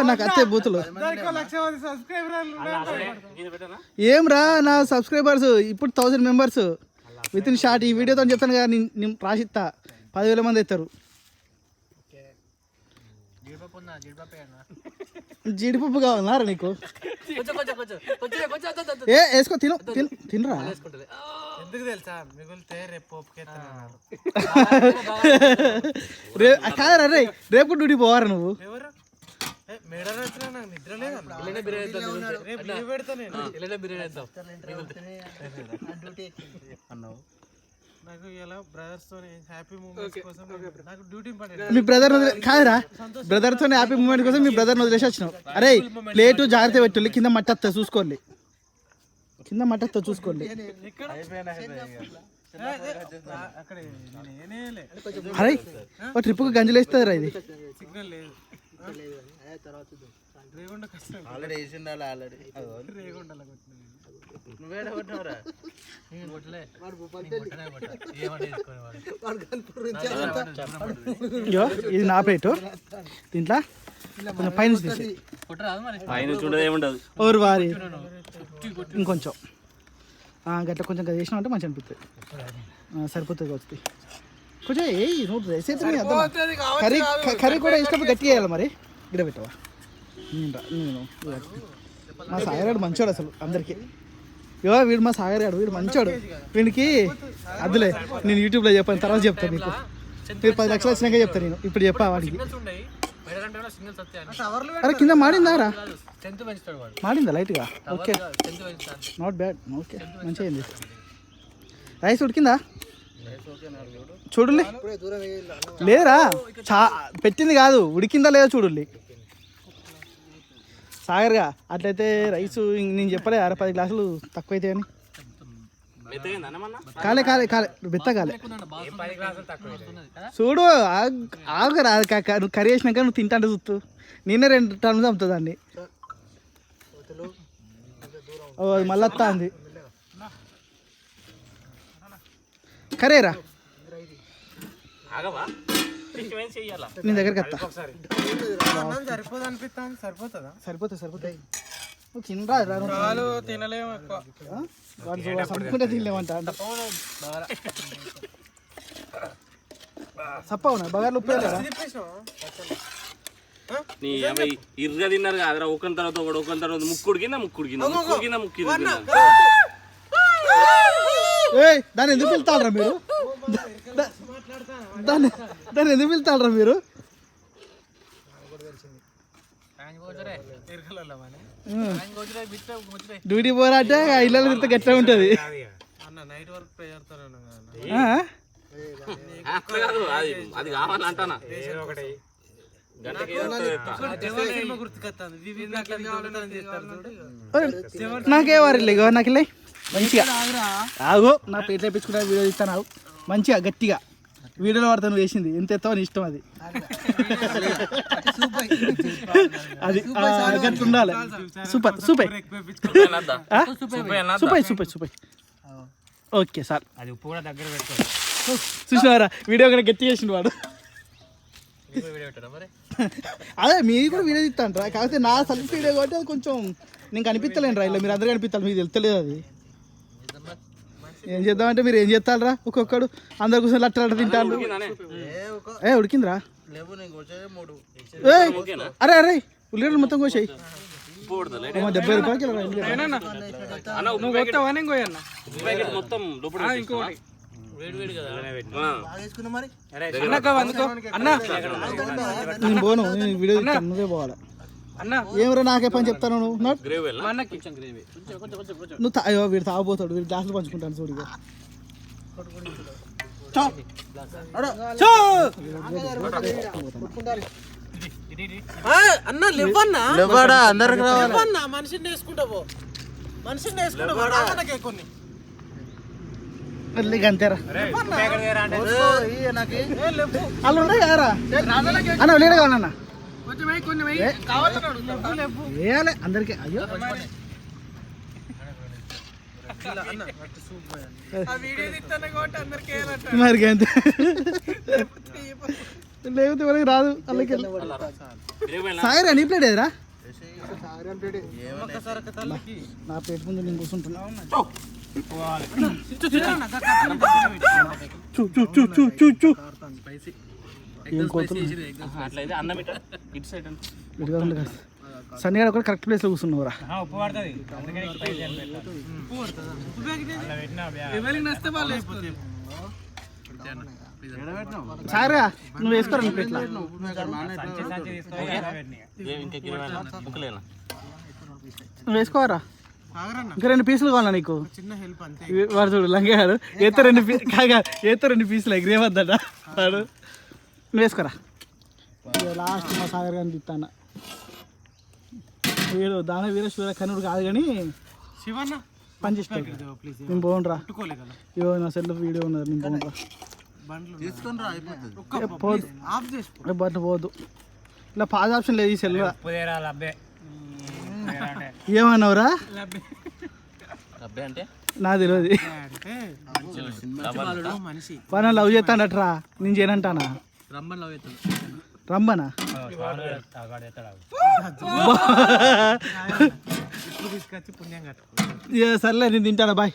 నాకు వచ్చే బూతులు ఏం రా నా సబ్స్క్రైబర్స్ ఇప్పుడు 1000 మెంబర్స్ విత్ ఇన్ షార్ట్. ఈ వీడియోతో చెప్తాను కదా నేను రాసిస్తా 10,000 మంది అవుతారు. జీడిపప్పు కావాలన్నారా నీకు? వేసుకో తినరా. ఎందుకు తెలుసా మిగిలితే రేపు కాదరా రే రేపు డ్యూటీ పోవారా నువ్వు? మీ బ్రదర్ కాదురా బ్రదర్ తో హ్యాపీ మూమెంట్ కోసం మీ బ్రదర్ వదిలేసి వచ్చినావు. అరే ప్లేటు జాగ్రత్త పెట్టు, కింద మట్టత్తా చూసుకోండి, కింద మట్టత్తా చూసుకోండి. అరే ఒక ట్రిప్కు గంజలు వేస్తుందిరా ఇది. ఇది నా ప్లేటు, దీంట్లో కొంచెం పైన ఓరు వారి ఇంకొంచెం గట్లా కొంచెం వేసినా అంటే మంచిగా అనిపిస్తుంది. సరిపోతుంది వచ్చి కొంచెం నువ్వు రైస్ అయితే కర్రీ కర్రీ కూడా వేసినప్పుడు గట్టిగా వేయాలి. మరి గిడ పెట్టవా? నేను మా సాగరాడు మంచోడు అసలు అందరికీ. వీడు మా సాగరాడు, వీడు మంచోడు. వీడికి అద్దులే నేను యూట్యూబ్లో చెప్పాను, తర్వాత చెప్తాను నీకు. మీరు 10 లక్షలు వచ్చినాక చెప్తాను నేను, ఇప్పుడు చెప్పా వాడికి. అరే కింద మాడిందా రా? మాడిందా లైట్గా? ఓకే నాట్ బ్యాడ్, ఓకే మంచిగా అయింది. రైస్ ఉడికిందా చూడులే. లేదురా పెట్టింది కాదు, ఉడికిందా లేదా చూడులే. సాగర్గా అట్లయితే రైస్ నేను చెప్పలే 10 గ్లాసులు తక్కువ అయితే అని. కాలే కాలే కాలే బెత్త కాలే చూడు. ఆగురా నువ్వు కర్రీ వేసినాక నువ్వు తింటా అంటే చూస్తూ నిన్నే 2 టన్నులు చంపుతుంది దాన్ని. ఓ అది మళ్ళీ వస్తా అంది కర్రీరా నీ దగ్గరికి వస్తా. సరిపోతుంది సరిపోతుంది. తినలేము సంపుకుంటే తినలేమంట. సప్పవునా బగారు ఉప్పు ఇరుగా తిన్నారు కదా ఒకరి తర్వాత ఒకరి తర్వాత ముక్కుడు కింద దాన్ని ఎందుకు పిలుతారా మీరు? దాన్ని ఎందుకు పిలుతారా మీరు? డ్యూటీ పోరాటే ఇళ్ళలో తింటే గట్లా ఉంటుంది. అది కావాలంటానా నాకే వారి నాకు మంచిగా ఆగో నా పేట్లు వేయించుకుంటా వీడియో ఇస్తాను. ఆగు మంచిగా గట్టిగా వీడియోలో పడతాను వేసింది ఎంత ఎత్తావు అని ఇష్టం. అది అది గట్టి ఉండాలి. Super super super super super. Okay sir అది ఉప్పు కూడా దగ్గర పెట్టుకోవాలి. చూసినారా వీడియో కూడా గట్టి చేసిండు వాడు. అదే మీరు కూడా వీడియో తీస్తాంటారా? కాకపోతే నా సెల్ఫ్ వీడియో కాబట్టి అది కొంచెం నేను కనిపించలేను రా. ఇలా మీరు అందరూ కనిపిస్తారు, మీకు తెలుస్తలేదు. అది ఏం చేద్దామంటే మీరు ఏం చేస్తారా? ఒక్కొక్కడు అందరు కూర్చొని లట్ట తింటారు. ఉడికిందిరా? అరే అరే ఉల్లిగడ్డలు మొత్తం కోసాయి. 70 రూపాయలు. నేను పోను, నేను వీడియో నువ్వే పోవాలి. ఏమరా నాకే పని చెప్తాను నువ్వు. నువ్వు వీడు తాగబోతాడు, వీడు గ్లాసులు పంచుకుంటాను చూడిగా. అన్న లేవన్నా అందరికి రావాలన్నా. మనిషిని వేసుకుంటావు, మనిషిని వేసుకుంటావు కొన్ని అంతేరా. వాళ్ళు ఉన్నాయి కదరా అన్న, లేడు కావాలన్నా వేయాలి అందరికి. అయ్యో మరి అంతే లేకపోతే మనకి రాదు అల్లకి సాగర్ నీ ప్లేట్ ఏదిరా నా ప్లేట్ ముందు నేను కూర్చుంటున్నా సన్నీ కూడా కరెక్ట్ ప్లేస్ లో కూర్చున్నావురా సాగరా నువ్వు వేసుకోరా నీ ప్లేట్లో నువ్వు వేసుకోవరా ఇంకా 2 పీసులు కావాలా నీకు వాడు చూడు లంగాడు ఏతో 2 పీసులు ఎగిరేవద్దట వాడు నువ్వు వేసుకోరా లాస్ట్ మా సాగర్ గారిని తిత్తాను వీడు దాన వీర శూర కనుడు కాదు కానీ పని చేస్తాడు నేను పోనురా ఇవో నా సెల్ వీడియో ఉన్నది నేను పోనురా బట్ పోదు ఇలా పాజ్ ఆప్షన్ లేదు ఈ సెల్ ఏమన్నావురా నా తెలియదు వాడు లవ్ చేస్తాడట్రా నేను చేయనంటానా రమ్మనా సర్లే నేను తింటాను బాయ్